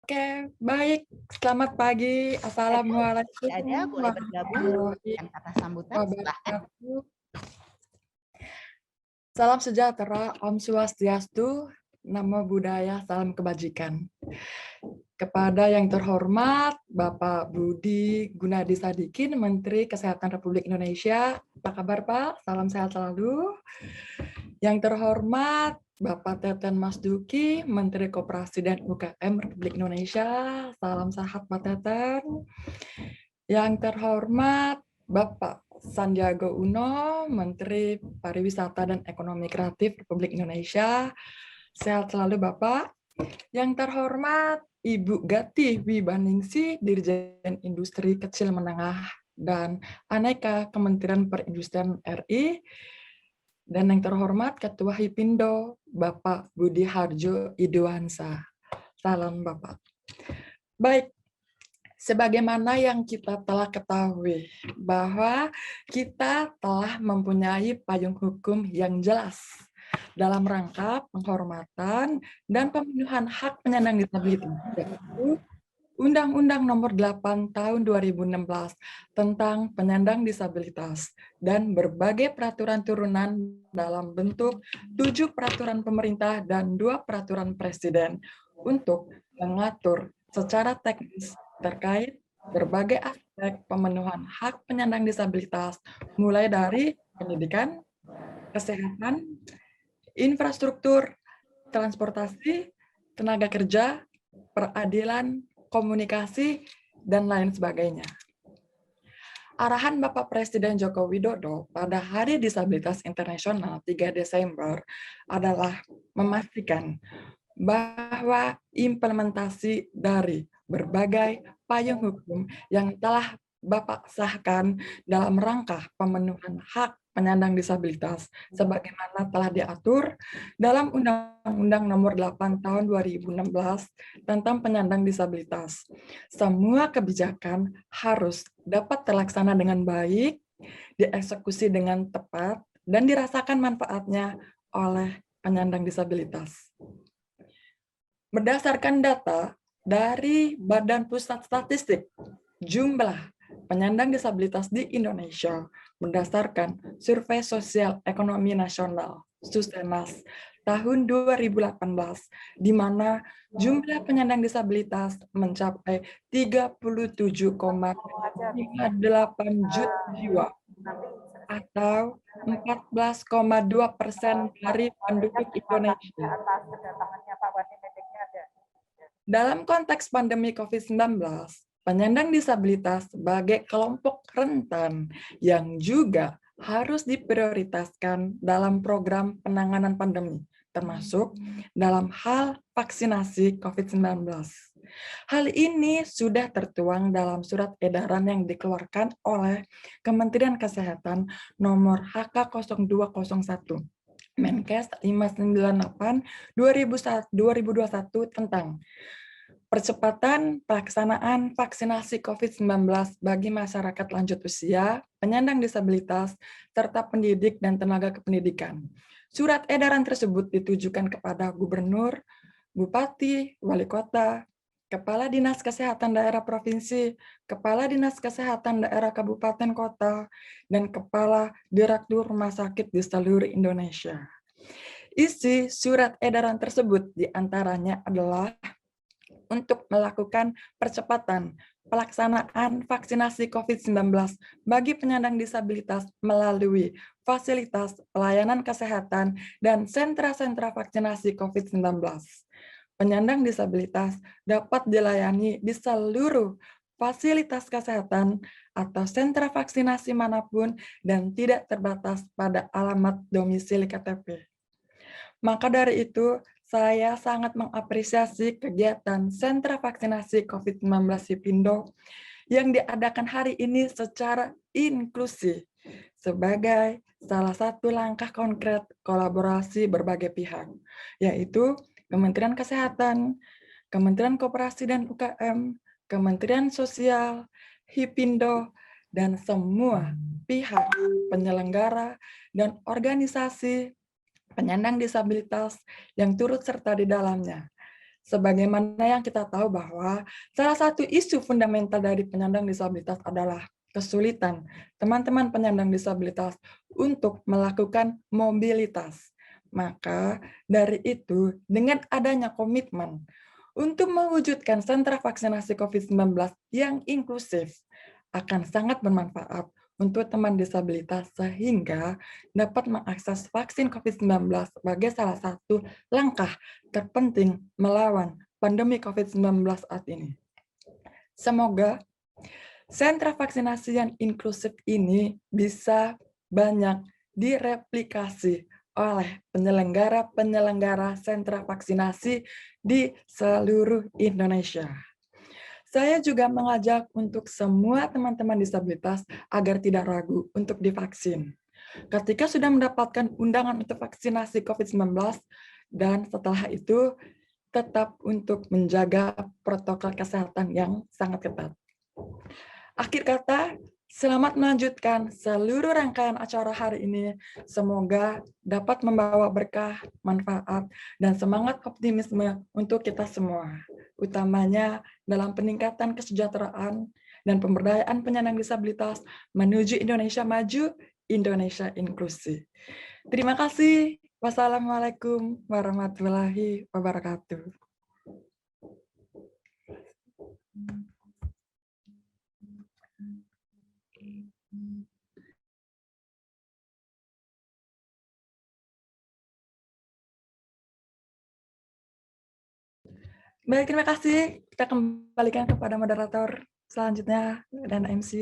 Oke, baik. Selamat pagi. Ada Assalamualaikum boleh bergabung warahmatullahi dengan kata sambutan silahkan. wabarakatuh. Salam sejahtera, Om Swastiastu, Namo Buddhaya, salam kebajikan. Kepada yang terhormat Bapak Budi Gunadi Sadikin, Menteri Kesehatan Republik Indonesia. Apa kabar Pak? Salam sehat selalu. Yang terhormat Bapak Teten Mas Duki, Menteri Koperasi dan UKM Republik Indonesia. Salam sehat Pak Teten. Yang terhormat Bapak Sandiaga Uno, Menteri Pariwisata dan Ekonomi Kreatif Republik Indonesia. Sehat selalu Bapak. Yang terhormat Ibu Gati Wibaningsi, Dirjen Industri Kecil Menengah dan Aneka Kementerian Perindustrian RI. Dan yang terhormat Ketua Hipindo, Bapak Budi Harjo Idwansa. Salam Bapak. Baik, sebagaimana yang kita telah ketahui bahwa kita telah mempunyai payung hukum yang jelas dalam rangka penghormatan dan pemenuhan hak penyandang disabilitas, yaitu Undang-Undang Nomor 8 Tahun 2016 tentang penyandang disabilitas dan berbagai peraturan turunan dalam bentuk 7 peraturan pemerintah dan 2 peraturan presiden untuk mengatur secara teknis terkait berbagai aspek pemenuhan hak penyandang disabilitas, mulai dari pendidikan, kesehatan, infrastruktur, transportasi, tenaga kerja, peradilan, komunikasi, dan lain sebagainya. Arahan Bapak Presiden Joko Widodo pada Hari Disabilitas Internasional 3 Desember adalah memastikan bahwa implementasi dari berbagai payung hukum yang telah Bapak sahkan dalam rangka pemenuhan hak penyandang disabilitas sebagaimana telah diatur dalam Undang-Undang Nomor 8 Tahun 2016 tentang penyandang disabilitas. Semua kebijakan harus dapat terlaksana dengan baik, dieksekusi dengan tepat, dan dirasakan manfaatnya oleh penyandang disabilitas. Berdasarkan data dari Badan Pusat Statistik, jumlah penyandang disabilitas di Indonesia berdasarkan Survei Sosial Ekonomi Nasional (Susenas) tahun 2018, di mana jumlah penyandang disabilitas mencapai 37,58 juta jiwa atau 14,2% dari penduduk Indonesia. Dalam konteks pandemi COVID-19, penyandang disabilitas sebagai kelompok rentan yang juga harus diprioritaskan dalam program penanganan pandemi, termasuk dalam hal vaksinasi COVID-19. Hal ini sudah tertuang dalam surat edaran yang dikeluarkan oleh Kementerian Kesehatan nomor HK0201. Menkes 598 2021 tentang percepatan pelaksanaan vaksinasi COVID-19 bagi masyarakat lanjut usia, penyandang disabilitas, serta pendidik dan tenaga kependidikan. Surat edaran tersebut ditujukan kepada gubernur, bupati, wali kota, kepala dinas kesehatan daerah provinsi, kepala dinas kesehatan daerah kabupaten kota, dan kepala direktur rumah sakit di seluruh Indonesia. Isi surat edaran tersebut diantaranya adalah untuk melakukan percepatan pelaksanaan vaksinasi COVID-19 bagi penyandang disabilitas melalui fasilitas pelayanan kesehatan dan sentra-sentra vaksinasi COVID-19. Penyandang disabilitas dapat dilayani di seluruh fasilitas kesehatan atau sentra vaksinasi manapun dan tidak terbatas pada alamat domisili KTP. Maka dari itu, saya sangat mengapresiasi kegiatan sentra vaksinasi COVID-19 Hipindo yang diadakan hari ini secara inklusif sebagai salah satu langkah konkret kolaborasi berbagai pihak, yaitu Kementerian Kesehatan, Kementerian Koperasi dan UKM, Kementerian Sosial, Hipindo, dan semua pihak penyelenggara dan organisasi penyandang disabilitas yang turut serta di dalamnya. Sebagaimana yang kita tahu bahwa salah satu isu fundamental dari penyandang disabilitas adalah kesulitan teman-teman penyandang disabilitas untuk melakukan mobilitas. Maka dari itu, dengan adanya komitmen untuk mewujudkan sentra vaksinasi COVID-19 yang inklusif akan sangat bermanfaat untuk teman disabilitas sehingga dapat mengakses vaksin COVID-19 sebagai salah satu langkah terpenting melawan pandemi COVID-19 saat ini. Semoga sentra vaksinasi yang inklusif ini bisa banyak direplikasi oleh penyelenggara-penyelenggara sentra vaksinasi di seluruh Indonesia. Saya juga mengajak untuk semua teman-teman disabilitas agar tidak ragu untuk divaksin. Ketika sudah mendapatkan undangan untuk vaksinasi COVID-19, dan setelah itu tetap untuk menjaga protokol kesehatan yang sangat ketat. Akhir kata, selamat melanjutkan seluruh rangkaian acara hari ini. Semoga dapat membawa berkah, manfaat, dan semangat optimisme untuk kita semua, utamanya dalam peningkatan kesejahteraan dan pemberdayaan penyandang disabilitas menuju Indonesia maju, Indonesia inklusi. Terima kasih. Wassalamualaikum warahmatullahi wabarakatuh. Baik, terima kasih. Kita kembalikan kepada moderator selanjutnya dan MC.